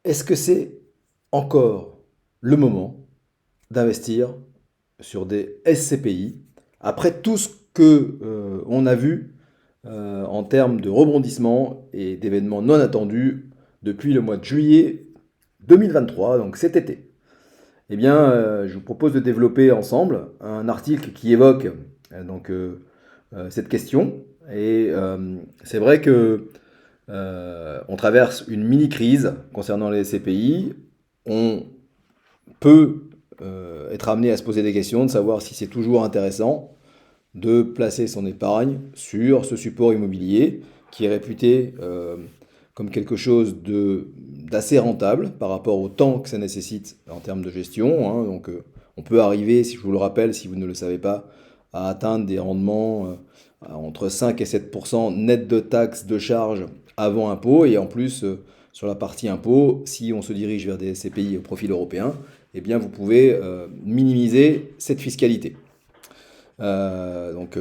Est-ce que c'est encore le moment d'investir sur des SCPI après tout ce que on a vu en termes de rebondissement et d'événements non attendus depuis le mois de juillet 2023, donc cet été? Eh bien, je vous propose de développer ensemble un article qui évoque cette question. Et c'est vrai que on traverse une mini-crise concernant les SCPI. On peut être amené à se poser des questions, de savoir si c'est toujours intéressant de placer son épargne sur ce support immobilier qui est réputé comme quelque chose d'assez rentable par rapport au temps que ça nécessite en termes de gestion, hein. Donc on peut arriver, si je vous le rappelle, si vous ne le savez pas, à atteindre des rendements entre 5 et 7% net de taxes de charges avant impôt. Et en plus, sur la partie impôt, si on se dirige vers des CPI au profil européen, eh bien vous pouvez minimiser cette fiscalité. Donc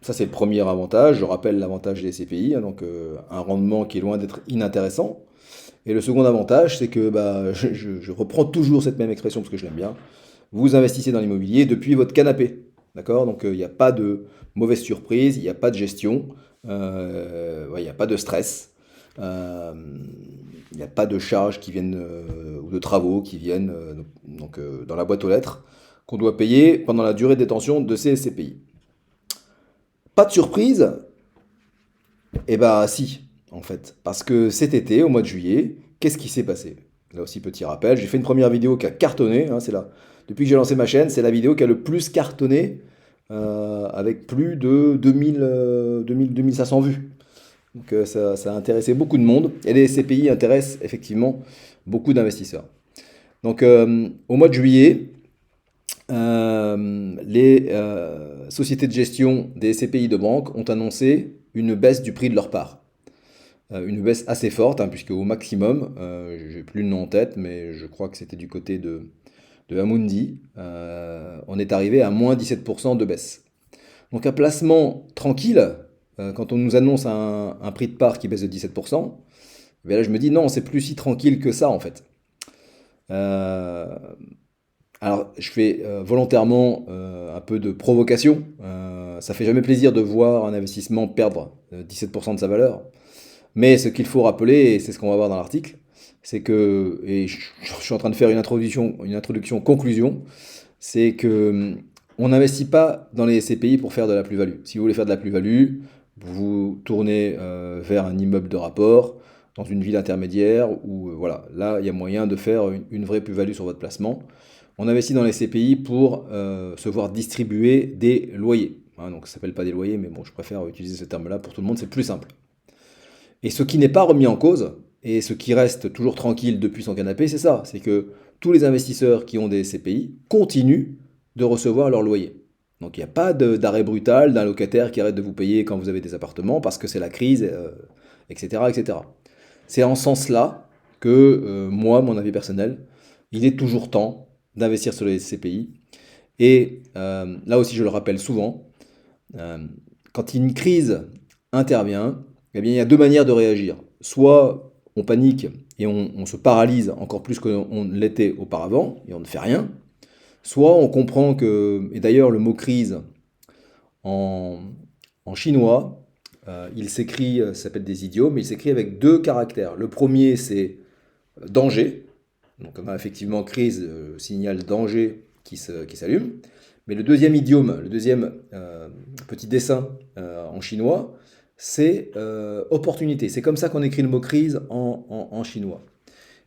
ça c'est le premier avantage. Je rappelle l'avantage des CPI, hein, donc un rendement qui est loin d'être inintéressant. Et le second avantage, c'est que je reprends toujours cette même expression parce que je l'aime bien. Vous investissez dans l'immobilier depuis votre canapé. D'accord? Donc il n'y a pas de mauvaise surprise, il n'y a pas de gestion, ouais, il n'y a pas de stress, euh, il n'y a pas de charges qui viennent ou de travaux qui viennent dans la boîte aux lettres qu'on doit payer pendant la durée de détention de ces SCPI. Pas de surprise? Eh bah si, en fait. Parce que cet été, au mois de juillet, qu'est-ce qui s'est passé? Là aussi, petit rappel, j'ai fait une première vidéo qui a cartonné, hein, c'est là. Depuis que j'ai lancé ma chaîne, c'est la vidéo qui a le plus cartonné, avec plus de 2500 vues. Donc ça a intéressé beaucoup de monde, et les CPI intéressent effectivement beaucoup d'investisseurs. Donc au mois de juillet, les sociétés de gestion des CPI de banque ont annoncé une baisse du prix de leur part. Une baisse assez forte, hein, puisque au maximum, j'ai plus le nom en tête, mais je crois que c'était du côté de Amundi, on est arrivé à moins 17% de baisse. Donc un placement tranquille, quand on nous annonce un prix de part qui baisse de 17%, eh bien là je me dis non, c'est plus si tranquille que ça en fait. Euh, alors, je fais volontairement un peu de provocation. Ça fait jamais plaisir de voir un investissement perdre 17% de sa valeur. Mais ce qu'il faut rappeler, et c'est ce qu'on va voir dans l'article, c'est que, et je suis en train de faire une introduction conclusion, c'est que on n'investit pas dans les SCPI pour faire de la plus-value. Si vous voulez faire de la plus-value, vous vous tournez vers un immeuble de rapport, dans une ville intermédiaire, où voilà, là il y a moyen de faire une vraie plus-value sur votre placement. On investit dans les CPI pour se voir distribuer des loyers, hein. Donc ça s'appelle pas des loyers, mais bon, je préfère utiliser ce terme-là pour tout le monde, c'est plus simple. Et ce qui n'est pas remis en cause, et ce qui reste toujours tranquille depuis son canapé, c'est ça, c'est que tous les investisseurs qui ont des CPI continuent de recevoir leur loyer. Donc il n'y a pas d'arrêt brutal d'un locataire qui arrête de vous payer quand vous avez des appartements parce que c'est la crise, etc., etc. C'est en ce sens-là que moi, mon avis personnel, il est toujours temps d'investir sur les CPI. Et là aussi, je le rappelle souvent, euh, quand une crise intervient, eh bien, il y a deux manières de réagir. Soit on panique et on se paralyse encore plus qu'on l'était auparavant et on ne fait rien. Soit on comprend que, et d'ailleurs le mot crise en, en chinois, il s'écrit, ça s'appelle des idiomes, mais il s'écrit avec deux caractères. Le premier c'est danger, donc on a effectivement crise, signal danger qui s'allume. Mais le deuxième idiome, le deuxième petit dessin en chinois, c'est opportunité. C'est comme ça qu'on écrit le mot crise en chinois.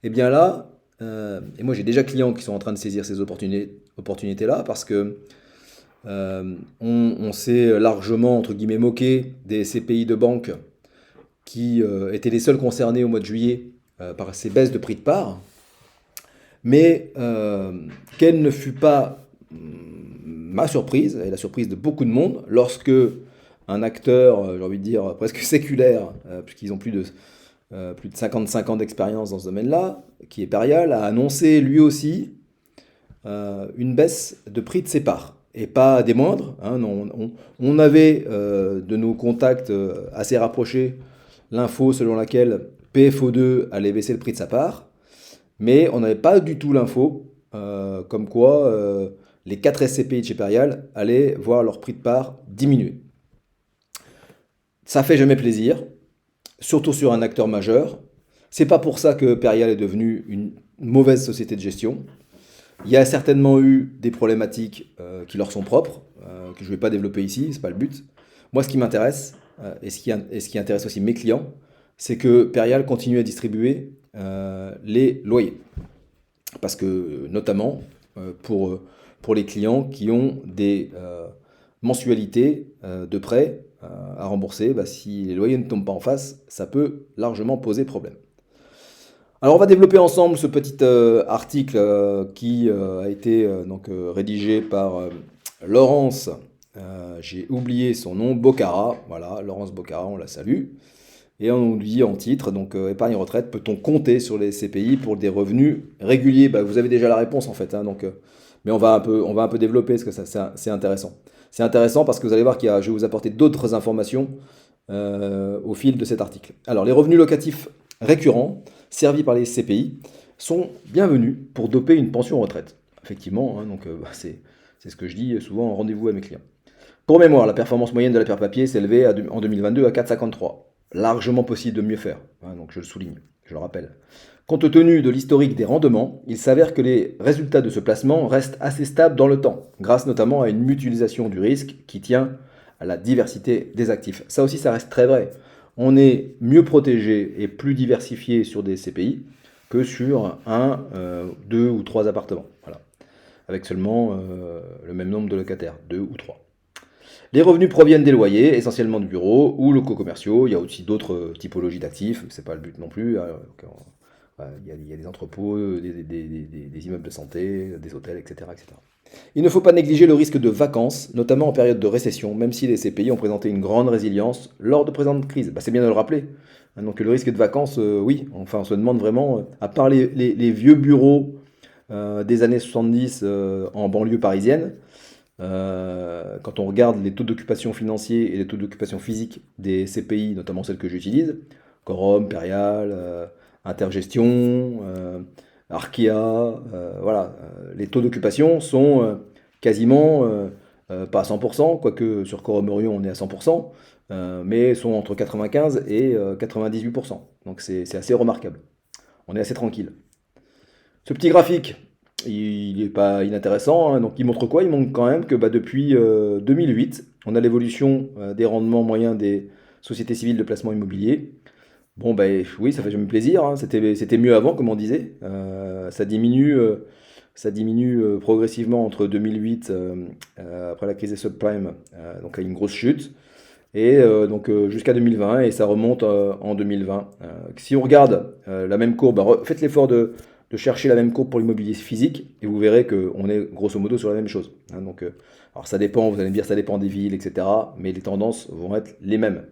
Et bien là, et moi j'ai déjà clients qui sont en train de saisir ces opportunités-là parce que on s'est largement, entre guillemets, moqué des CPI de banque qui étaient les seuls concernés au mois de juillet par ces baisses de prix de part. Mais quelle ne fut pas ma surprise, et la surprise de beaucoup de monde, lorsque un acteur, j'ai envie de dire presque séculaire, puisqu'ils ont plus de 55 ans d'expérience dans ce domaine-là, qui est Perial, a annoncé lui aussi une baisse de prix de ses parts. Et pas des moindres, hein, non, on avait de nos contacts assez rapprochés l'info selon laquelle PFO2 allait baisser le prix de sa part. mais on n'avait pas du tout l'info comme quoi les 4 SCPI de chez Perial allaient voir leur prix de part diminuer. Ça fait jamais plaisir, surtout sur un acteur majeur. C'est pas pour ça que Perial est devenu une mauvaise société de gestion. Il y a certainement eu des problématiques qui leur sont propres, que je ne vais pas développer ici, c'est pas le but. Moi, ce qui m'intéresse, et ce qui intéresse aussi mes clients, c'est que Perial continue à distribuer les loyers. Parce que, notamment, pour les clients qui ont des mensualités de prêt à rembourser, bah, si les loyers ne tombent pas en face, ça peut largement poser problème. Alors on va développer ensemble ce petit article qui a été rédigé par Laurence, j'ai oublié son nom, Bocara, voilà, Laurence Bocara, on la salue. Et on nous dit en titre, donc épargne retraite, peut-on compter sur les CPI pour des revenus réguliers? Bah, vous avez déjà la réponse en fait, hein, mais on va un peu développer parce que c'est intéressant. C'est intéressant parce que vous allez voir je vais vous apporter d'autres informations au fil de cet article. Alors les revenus locatifs récurrents servis par les CPI sont bienvenus pour doper une pension retraite. Effectivement, hein, c'est ce que je dis souvent en rendez-vous à mes clients. Pour mémoire, la performance moyenne de la paire papier s'élevait en 2022 à 4,53. Largement possible de mieux faire, hein, donc je le souligne, je le rappelle. Compte tenu de l'historique des rendements, il s'avère que les résultats de ce placement restent assez stables dans le temps, grâce notamment à une mutualisation du risque qui tient à la diversité des actifs. Ça aussi, ça reste très vrai. On est mieux protégé et plus diversifié sur des CPI que sur deux ou trois appartements, voilà, avec seulement le même nombre de locataires, deux ou trois. Les revenus proviennent des loyers, essentiellement de bureaux ou locaux commerciaux. Il y a aussi d'autres typologies d'actifs, c'est pas le but non plus. Il y a des entrepôts, des immeubles de santé, des hôtels, etc., etc. Il ne faut pas négliger le risque de vacances, notamment en période de récession, même si les CPI ont présenté une grande résilience lors de présentes crises. Bah, c'est bien de le rappeler. Donc le risque de vacances, oui, enfin on se demande vraiment, à part les vieux bureaux des années 70 en banlieue parisienne, quand on regarde les taux d'occupation financiers et les taux d'occupation physique des CPI, notamment celles que j'utilise, Quorum, Perial, Intergestion, Arkea, voilà, les taux d'occupation sont quasiment, pas à 100%, quoique sur Quorum Orion on est à 100%, mais sont entre 95 et 98%. Donc c'est assez remarquable. On est assez tranquille. Ce petit graphique, il n'est pas inintéressant, hein. Donc il montre quoi? Il montre quand même que depuis 2008, on a l'évolution des rendements moyens des sociétés civiles de placement immobilier. Bon, oui, ça fait jamais plaisir, hein. C'était mieux avant, comme on disait. Ça diminue progressivement entre 2008, après la crise des subprimes, donc à une grosse chute, et jusqu'à 2020, et ça remonte en 2020. Si on regarde la même courbe, faites l'effort de chercher la même courbe pour l'immobilier physique, et vous verrez qu'on est grosso modo sur la même chose, hein. Alors ça dépend, vous allez me dire, ça dépend des villes, etc., mais les tendances vont être les mêmes.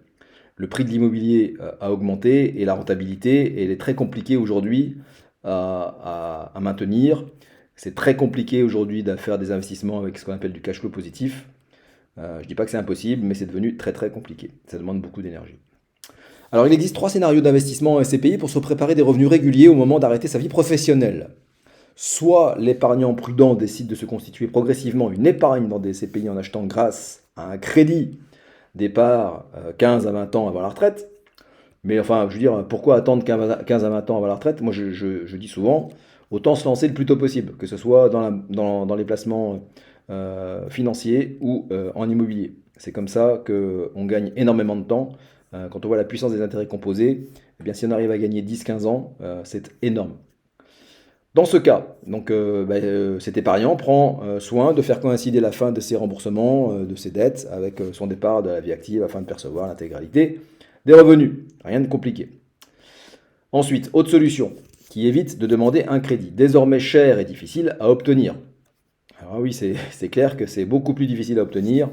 Le prix de l'immobilier a augmenté et la rentabilité, elle est très compliquée aujourd'hui à maintenir. C'est très compliqué aujourd'hui de faire des investissements avec ce qu'on appelle du cash flow positif. Je ne dis pas que c'est impossible, mais c'est devenu très très compliqué. Ça demande beaucoup d'énergie. Alors il existe 3 scénarios d'investissement en SCPI pour se préparer des revenus réguliers au moment d'arrêter sa vie professionnelle. Soit l'épargnant prudent décide de se constituer progressivement une épargne dans des SCPI en achetant grâce à un crédit départ 15 à 20 ans avant la retraite. Mais enfin, je veux dire, pourquoi attendre 15 à 20 ans avant la retraite? Moi, je dis souvent, autant se lancer le plus tôt possible, que ce soit dans les placements financiers ou en immobilier. C'est comme ça qu'on gagne énormément de temps. Quand on voit la puissance des intérêts composés, eh bien, si on arrive à gagner 10-15 ans, c'est énorme. Dans ce cas, cet épargnant prend soin de faire coïncider la fin de ses remboursements, de ses dettes, avec son départ de la vie active afin de percevoir l'intégralité des revenus. Rien de compliqué. Ensuite, autre solution, qui évite de demander un crédit, désormais cher et difficile à obtenir. Alors oui, c'est clair que c'est beaucoup plus difficile à obtenir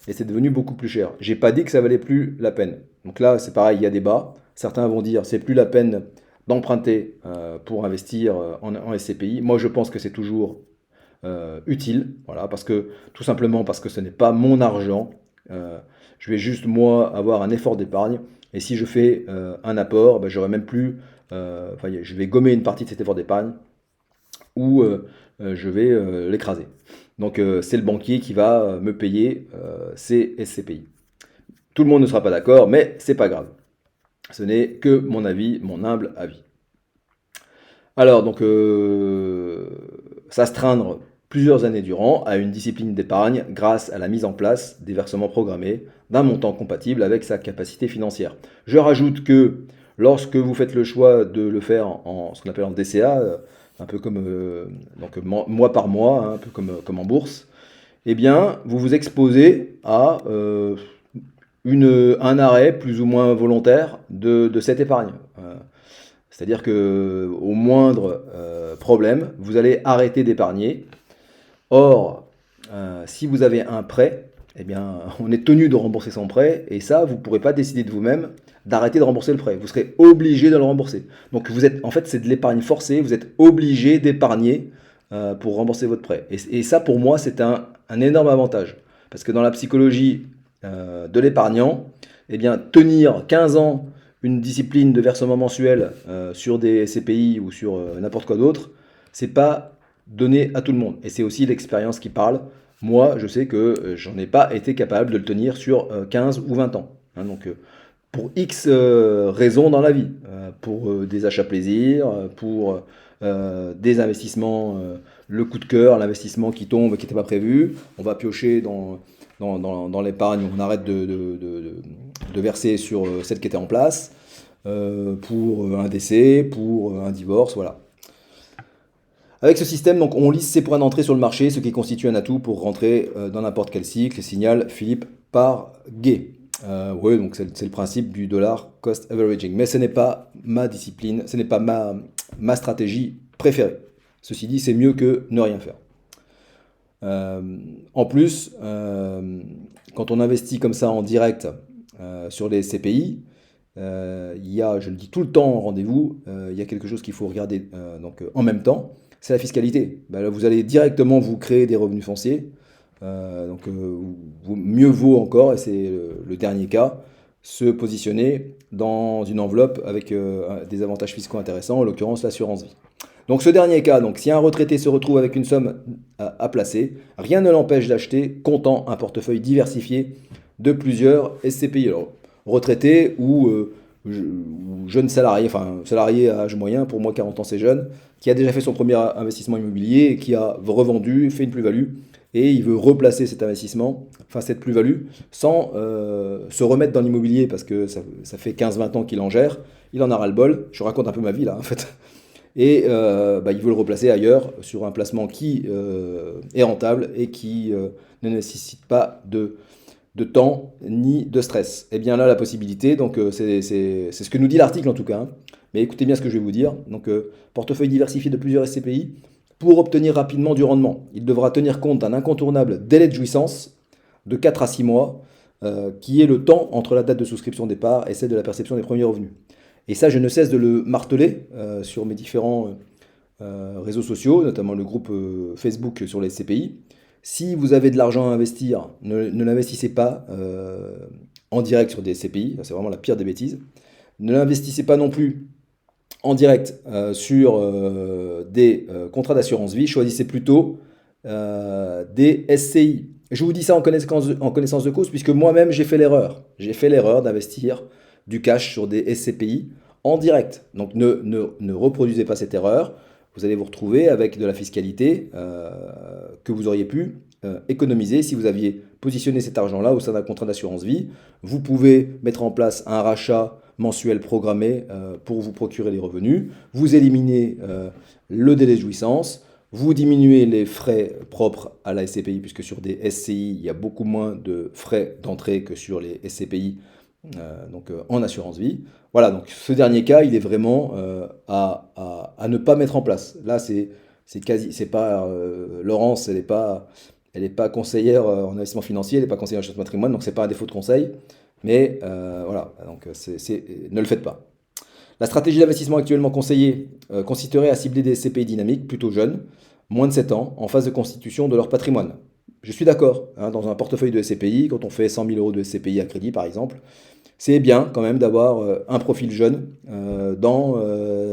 et c'est devenu beaucoup plus cher. J'ai pas dit que ça valait plus la peine. Donc là, c'est pareil, il y a débat. Certains vont dire c'est plus la peine d'emprunter pour investir en SCPI. Moi, je pense que c'est toujours utile, voilà, tout simplement parce que ce n'est pas mon argent. Je vais juste moi avoir un effort d'épargne et si je fais un apport, j'aurai même plus enfin, je vais gommer une partie de cet effort d'épargne ou je vais l'écraser. Donc c'est le banquier qui va me payer ces SCPI. Tout le monde ne sera pas d'accord, mais c'est pas grave. Ce n'est que mon avis, mon humble avis. Alors, donc, s'astreindre plusieurs années durant à une discipline d'épargne grâce à la mise en place des versements programmés d'un montant compatible avec sa capacité financière. Je rajoute que lorsque vous faites le choix de le faire en ce qu'on appelle en DCA, un peu comme donc, mois par mois, hein, un peu comme en bourse, eh bien, vous vous exposez à un arrêt plus ou moins volontaire de cette épargne. C'est-à-dire que au moindre problème, vous allez arrêter d'épargner. Or, si vous avez un prêt, eh bien, on est tenu de rembourser son prêt, et ça, vous ne pourrez pas décider de vous-même d'arrêter de rembourser le prêt. Vous serez obligé de le rembourser. Donc, en fait, c'est de l'épargne forcée. Vous êtes obligé d'épargner pour rembourser votre prêt. Et ça, pour moi, c'est un énorme avantage. Parce que dans la psychologie de l'épargnant, eh bien, tenir 15 ans une discipline de versement mensuel sur des CPI ou sur n'importe quoi d'autre, c'est pas donné à tout le monde. Et c'est aussi l'expérience qui parle. Moi, je sais que j'en ai pas été capable de le tenir sur 15 ou 20 ans. Hein, donc, pour X raisons dans la vie, pour des achats plaisir, pour des investissements, le coup de cœur, l'investissement qui tombe, qui n'était pas prévu, on va piocher dans l'épargne, on arrête de verser sur celle qui était en place, pour un décès, pour un divorce, voilà. Avec ce système, donc, on lisse ses points d'entrée sur le marché, ce qui constitue un atout pour rentrer dans n'importe quel cycle, signale Philippe Parguet. Oui, donc c'est le principe du dollar cost averaging. Mais ce n'est pas ma discipline, ce n'est pas ma stratégie préférée. Ceci dit, c'est mieux que ne rien faire. En plus, quand on investit comme ça en direct sur les CPI, il y a, je le dis tout le temps en rendez-vous, il y a quelque chose qu'il faut regarder en même temps, c'est la fiscalité. Ben là, vous allez directement vous créer des revenus fonciers. Mieux vaut encore, et c'est le dernier cas, se positionner dans une enveloppe avec des avantages fiscaux intéressants, en l'occurrence l'assurance vie. Donc ce dernier cas, donc si un retraité se retrouve avec une somme à placer, rien ne l'empêche d'acheter comptant un portefeuille diversifié de plusieurs SCPI. Alors, retraité ou jeune salarié, enfin salarié à âge moyen, pour moi 40 ans c'est jeune, qui a déjà fait son premier investissement immobilier et qui a revendu, fait une plus-value, et il veut replacer cet investissement, enfin cette plus-value, sans se remettre dans l'immobilier parce que ça fait 15-20 ans qu'il en gère, il en a ras-le-bol, je raconte un peu ma vie là en fait, et il veut le replacer ailleurs sur un placement qui est rentable et qui ne nécessite pas de temps ni de stress. Et bien là, la possibilité, donc c'est ce que nous dit l'article en tout cas, hein. Mais écoutez bien ce que je vais vous dire. Donc, portefeuille diversifié de plusieurs SCPI. Pour obtenir rapidement du rendement, il devra tenir compte d'un incontournable délai de jouissance de 4 à 6 mois, qui est le temps entre la date de souscription des parts et celle de la perception des premiers revenus. Et ça, je ne cesse de le marteler sur mes différents réseaux sociaux, notamment le groupe Facebook sur les SCPI. Si vous avez de l'argent à investir, ne l'investissez pas en direct sur des SCPI, c'est vraiment la pire des bêtises. Ne l'investissez pas non plus en direct sur des contrats d'assurance vie, choisissez plutôt des SCI. Je vous dis ça en connaissance de cause, puisque moi-même j'ai fait l'erreur. J'ai fait l'erreur d'investir du cash sur des SCPI en direct. Donc ne reproduisez pas cette erreur. Vous allez vous retrouver avec de la fiscalité que vous auriez pu économiser si vous aviez positionné cet argent-là au sein d'un contrat d'assurance vie. Vous pouvez mettre en place un rachat mensuel programmé pour vous procurer les revenus. Vous éliminez le délai de jouissance. Vous diminuez les frais propres à la SCPI, puisque sur des SCI, il y a beaucoup moins de frais d'entrée que sur les SCPI en assurance vie. Voilà, donc ce dernier cas, il est vraiment à ne pas mettre en place. Là, c'est pas Laurence, elle n'est pas conseillère en investissement financier, elle n'est pas conseillère en gestion de patrimoine, donc c'est pas un défaut de conseil. Mais voilà, donc ne le faites pas. La stratégie d'investissement actuellement conseillée consisterait à cibler des SCPI dynamiques plutôt jeunes, moins de 7 ans, en phase de constitution de leur patrimoine. Je suis d'accord, hein, dans un portefeuille de SCPI, quand on fait 100 000 euros de SCPI à crédit par exemple, c'est bien quand même d'avoir un profil jeune dans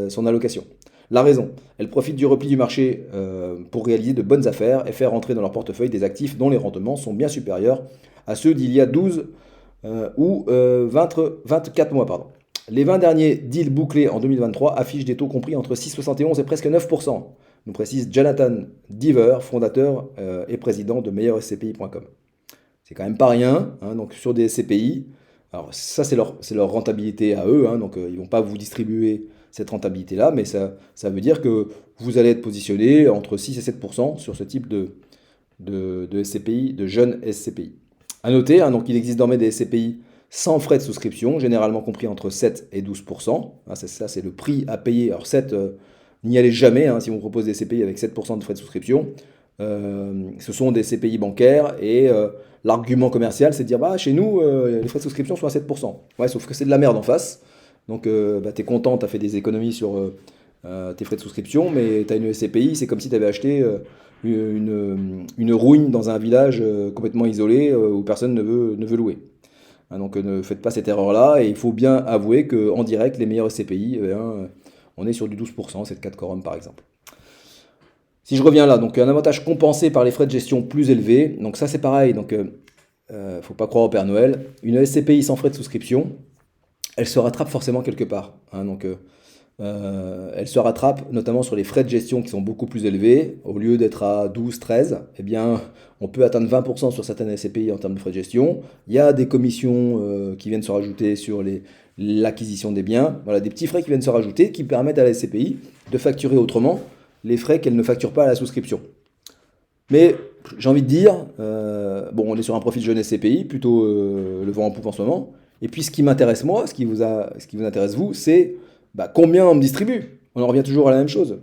son allocation. La raison, elle profite du repli du marché pour réaliser de bonnes affaires et faire entrer dans leur portefeuille des actifs dont les rendements sont bien supérieurs à ceux d'il y a 12 ou 24 mois. Pardon. Les 20 derniers deals bouclés en 2023 affichent des taux compris entre 6,71 et presque 9%, nous précise Jonathan Deaver, fondateur et président de meilleurscpi.com. C'est quand même pas rien, hein, donc sur des SCPI. Alors ça, c'est leur rentabilité à eux, hein, donc ils vont pas vous distribuer cette rentabilité-là, mais ça veut dire que vous allez être positionné entre 6 et 7% sur ce type de SCPI, de jeunes SCPI. À noter, hein, donc il existe désormais des SCPI sans frais de souscription, généralement compris entre 7 et 12%. Ah, ça, c'est le prix à payer. Alors 7, n'y allez jamais hein, si on propose des CPI avec 7% de frais de souscription. Ce sont des CPI bancaires et l'argument commercial, c'est de dire bah, chez nous, les frais de souscription sont à 7%. Ouais, sauf que c'est de la merde en face. Donc bah, tu es content, tu as fait des économies sur tes frais de souscription, mais tu as une SCPI, c'est comme si tu avais acheté une ruine dans un village complètement isolé où personne ne veut louer. Hein, donc ne faites pas cette erreur-là, et il faut bien avouer qu'en direct, les meilleurs SCPI, on est sur du 12%, c'est le cas de Quorum par exemple. Si je reviens là, donc un avantage compensé par les frais de gestion plus élevés, donc ça c'est pareil, donc faut pas croire au Père Noël. Une SCPI sans frais de souscription, elle se rattrape forcément quelque part. Hein, donc elle se rattrape notamment sur les frais de gestion qui sont beaucoup plus élevés. Au lieu d'être à 12, 13, eh bien, on peut atteindre 20% sur certaines SCPI en termes de frais de gestion. Il y a des commissions qui viennent se rajouter sur l'acquisition des biens. Voilà, des petits frais qui viennent se rajouter qui permettent à la SCPI de facturer autrement les frais qu'elle ne facture pas à la souscription. Mais j'ai envie de dire, bon, on est sur un profil jeune SCPI, plutôt le vent en poupe en ce moment. Et puis ce qui m'intéresse moi, ce qui vous intéresse vous, c'est bah, combien on me distribue. On en revient toujours à la même chose.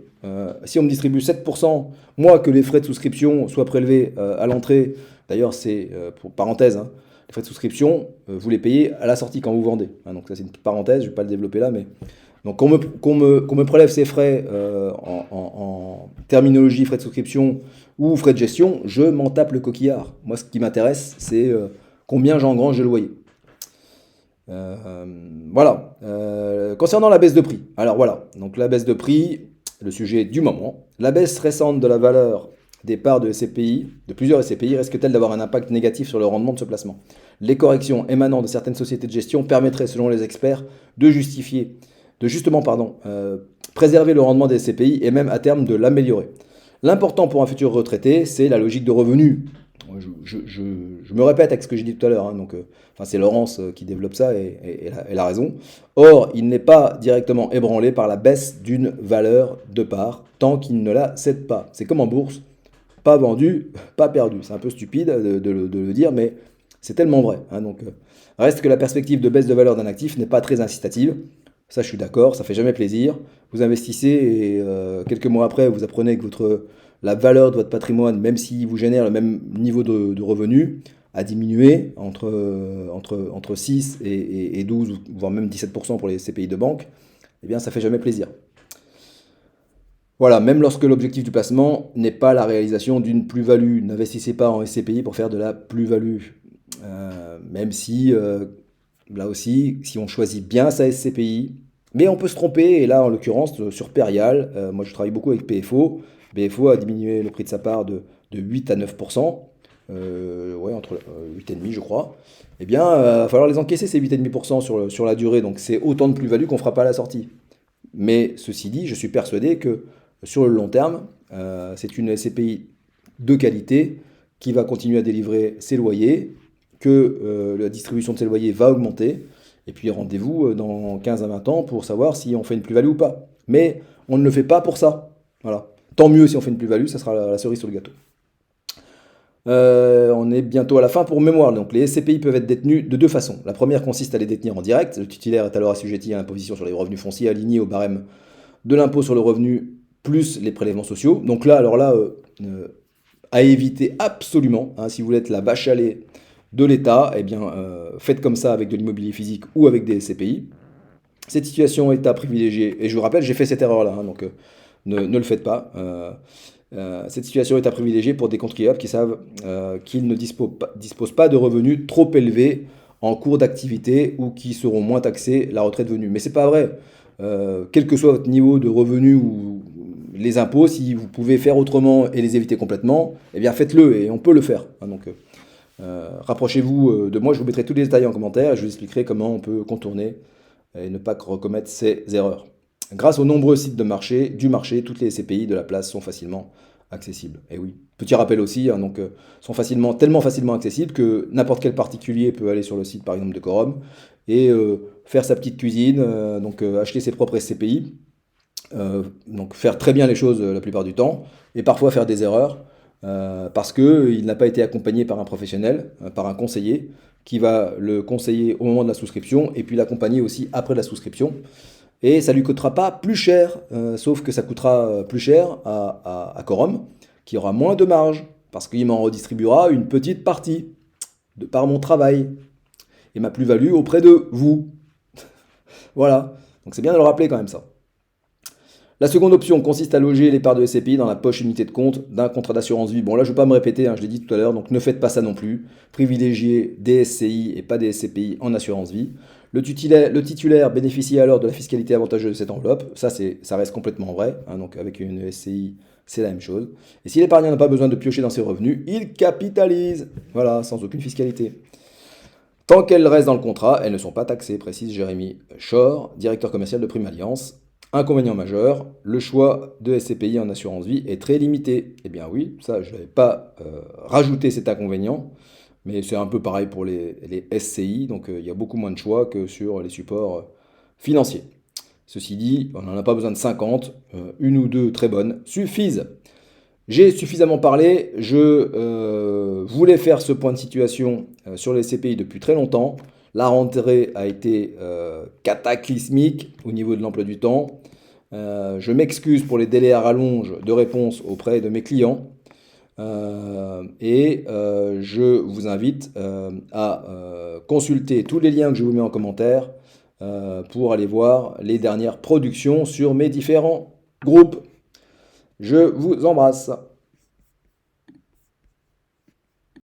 Si on me distribue 7%, moi que les frais de souscription soient prélevés à l'entrée, d'ailleurs c'est, pour parenthèse, hein, les frais de souscription, vous les payez à la sortie quand vous vendez. Hein, donc ça c'est une petite parenthèse, je ne vais pas le développer là, mais... Donc qu'on me prélève ces frais en terminologie frais de souscription ou frais de gestion, je m'en tape le coquillard. Moi ce qui m'intéresse c'est combien j'engrange de loyer. Voilà. Concernant la baisse de prix. Alors voilà, donc la baisse de prix, le sujet du moment. La baisse récente de la valeur des parts de SCPI, de plusieurs SCPI, risque-t-elle d'avoir un impact négatif sur le rendement de ce placement? Les corrections émanant de certaines sociétés de gestion permettraient, selon les experts, de justement préserver le rendement des SCPI et même à terme de l'améliorer. L'important pour un futur retraité, c'est la logique de revenu. Je me répète avec ce que j'ai dit tout à l'heure, hein, donc, c'est Laurence qui développe ça et elle a raison. Or, il n'est pas directement ébranlé par la baisse d'une valeur de part tant qu'il ne la cède pas. C'est comme en bourse, pas vendu, pas perdu. C'est un peu stupide de le dire, mais c'est tellement vrai. Hein, donc, reste que la perspective de baisse de valeur d'un actif n'est pas très incitative. Ça, je suis d'accord, ça fait jamais plaisir. Vous investissez et quelques mois après, vous apprenez que la valeur de votre patrimoine, même s'il vous génère le même niveau de revenu, a diminué entre 6 et 12, voire même 17% pour les CPI de banque. Eh bien, ça fait jamais plaisir. Voilà, même lorsque l'objectif du placement n'est pas la réalisation d'une plus-value, n'investissez pas en SCPI pour faire de la plus-value. Même si, là aussi, si on choisit bien sa SCPI, mais on peut se tromper, et là en l'occurrence sur Perial, moi je travaille beaucoup avec PFO, BFO a diminué le prix de sa part de 8 à 9%, ouais, entre 8,5 je crois. Eh bien, il va falloir les encaisser ces 8,5% sur la durée, donc c'est autant de plus-value qu'on ne fera pas à la sortie. Mais ceci dit, je suis persuadé que sur le long terme, c'est une SCPI de qualité qui va continuer à délivrer ses loyers, que la distribution de ses loyers va augmenter, et puis rendez-vous dans 15 à 20 ans pour savoir si on fait une plus-value ou pas. Mais on ne le fait pas pour ça. Voilà. Tant mieux si on fait une plus-value, ça sera la cerise sur le gâteau. On est bientôt à la fin pour mémoire. Donc les SCPI peuvent être détenus de deux façons. La première consiste à les détenir en direct. Le titulaire est alors assujetti à l'imposition sur les revenus fonciers alignés au barème de l'impôt sur le revenu plus les prélèvements sociaux. Donc là, à éviter absolument, hein, si vous voulez être la vache à lait de l'État, eh bien, faites comme ça avec de l'immobilier physique ou avec des SCPI. Cette situation est à privilégier, et je vous rappelle, j'ai fait cette erreur-là, hein, donc ne le faites pas. Cette situation est à privilégier pour des contribuables qui savent qu'ils ne disposent pas de revenus trop élevés en cours d'activité ou qui seront moins taxés la retraite venue. Mais c'est pas vrai. Quel que soit votre niveau de revenu ou les impôts, si vous pouvez faire autrement et les éviter complètement, eh bien faites-le et on peut le faire. Hein, donc rapprochez-vous de moi, je vous mettrai tous les détails en commentaire et je vous expliquerai comment on peut contourner et ne pas recommettre ces erreurs. Grâce aux nombreux sites du marché, toutes les SCPI de la place sont facilement accessibles. Et oui, petit rappel aussi, hein, donc sont tellement facilement accessibles que n'importe quel particulier peut aller sur le site par exemple de Quorum et faire sa petite cuisine, acheter ses propres SCPI, donc faire très bien les choses la plupart du temps, et parfois faire des erreurs, parce qu'il n'a pas été accompagné par un professionnel, par un conseiller, qui va le conseiller au moment de la souscription, et puis l'accompagner aussi après la souscription. Et ça ne lui coûtera pas plus cher, sauf que ça coûtera plus cher à Quorum, qui aura moins de marge, parce qu'il m'en redistribuera une petite partie, de par mon travail, et ma plus-value auprès de vous. Voilà, donc c'est bien de le rappeler quand même ça. La seconde option consiste à loger les parts de SCPI dans la poche unité de compte d'un contrat d'assurance vie. Bon là je ne vais pas me répéter, hein, je l'ai dit tout à l'heure, donc ne faites pas ça non plus. Privilégiez des SCI et pas des SCPI en assurance vie. Le titulaire bénéficie alors de la fiscalité avantageuse de cette enveloppe. Ça reste complètement vrai, hein, donc avec une SCI c'est la même chose. Et si l'épargnant n'a pas besoin de piocher dans ses revenus, il capitalise. Voilà, sans aucune fiscalité. Tant qu'elles restent dans le contrat, elles ne sont pas taxées, précise Jérémy Shore, directeur commercial de Prime Alliance. Inconvénient majeur, le choix de SCPI en assurance vie est très limité. Eh bien oui, ça je n'avais pas rajouté cet inconvénient, mais c'est un peu pareil pour les SCI, donc il y a beaucoup moins de choix que sur les supports financiers. Ceci dit, on n'en a pas besoin de 50, une ou deux très bonnes suffisent. J'ai suffisamment parlé, je voulais faire ce point de situation sur les SCPI depuis très longtemps. La rentrée a été cataclysmique au niveau de l'emploi du temps. Je m'excuse pour les délais à rallonge de réponse auprès de mes clients. Je vous invite à consulter tous les liens que je vous mets en commentaire pour aller voir les dernières productions sur mes différents groupes. Je vous embrasse.